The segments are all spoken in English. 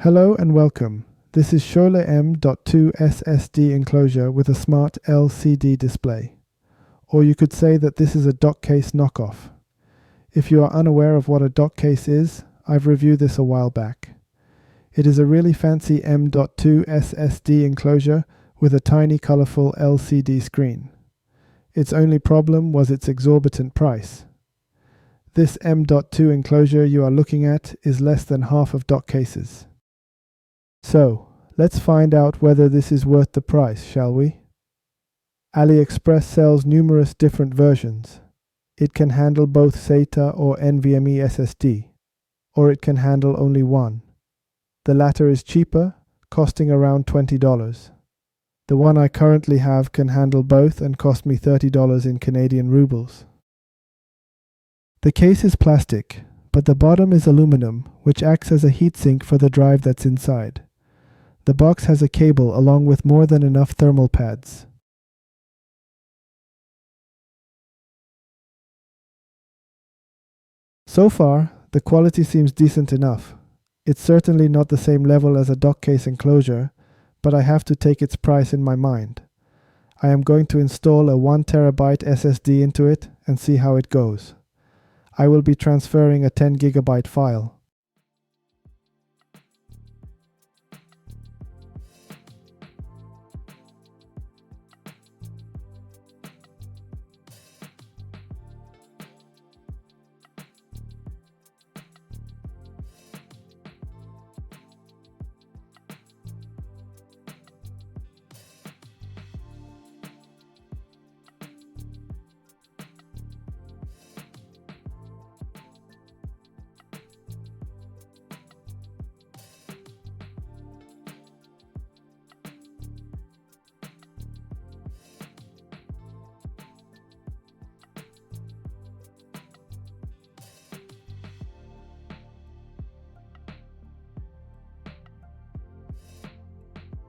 Hello and welcome. This is Scholle M.2 SSD enclosure with a smart LCD display. Or you could say that this is a dockcase knockoff. If you are unaware of what a dockcase is, I've reviewed this a while back. It is a really fancy M.2 SSD enclosure with a tiny colorful LCD screen. Its only problem was its exorbitant price. This M.2 enclosure you are looking at is less than half of dockcases. So, let's find out whether this is worth the price, shall we? Aliexpress sells numerous different versions. It can handle both SATA or NVMe SSD, or it can handle only one. The latter is cheaper, costing around $20. The one I currently have can handle both and cost me $30 in Canadian rubles. The case is plastic, but the bottom is aluminum, which acts as a heatsink for the drive that's inside. The box has a cable along with more than enough thermal pads. So far, the quality seems decent enough. It's certainly not the same level as a dockcase enclosure, but I have to take its price in my mind. I am going to install a 1 TB SSD into it and see how it goes. I will be transferring a 10 GB file.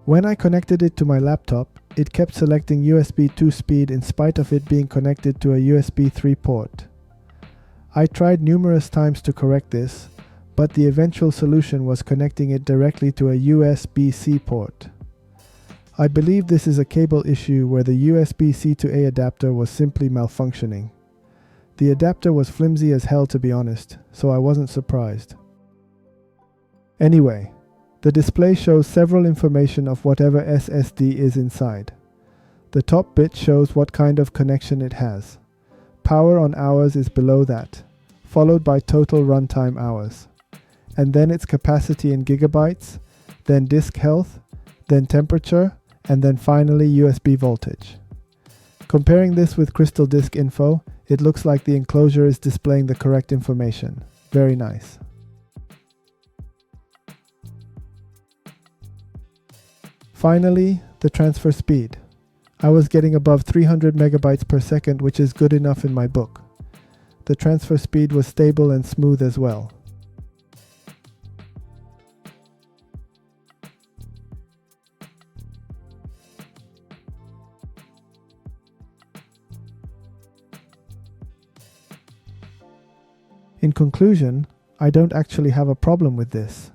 When I connected it to my laptop, it kept selecting USB 2 speed in spite of it being connected to a USB 3 port. I tried numerous times to correct this, but the eventual solution was connecting it directly to a USB-C port. I believe this is a cable issue where the USB-C to A adapter was simply malfunctioning. The adapter was flimsy as hell, to be honest, so I wasn't surprised. Anyway, the display shows several information of whatever SSD is inside. The top bit shows what kind of connection it has. Power on hours is below that, followed by total runtime hours. And then its capacity in gigabytes, then disk health, then temperature, and then finally USB voltage. Comparing this with Crystal Disk info, it looks like the enclosure is displaying the correct information. Very nice. Finally, the transfer speed. I was getting above 300 megabytes per second, which is good enough in my book. The transfer speed was stable and smooth as well. In conclusion, I don't actually have a problem with this.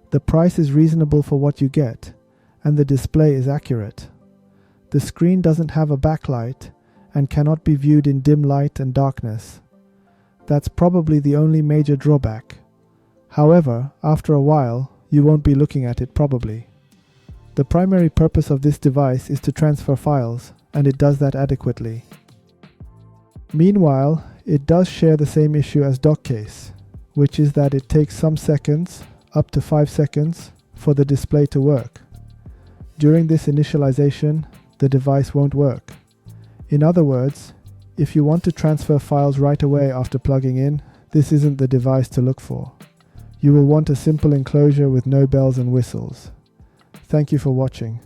The price is reasonable for what you get, and the display is accurate. The screen doesn't have a backlight and cannot be viewed in dim light and darkness. That's probably the only major drawback. However, after a while, you won't be looking at it probably. The primary purpose of this device is to transfer files, and it does that adequately. Meanwhile, it does share the same issue as dockcase, which is that it takes some seconds, up to 5 seconds, for the display to work. During this initialization, the device won't work. In other words, if you want to transfer files right away after plugging in, this isn't the device to look for. You will want a simple enclosure with no bells and whistles. Thank you for watching.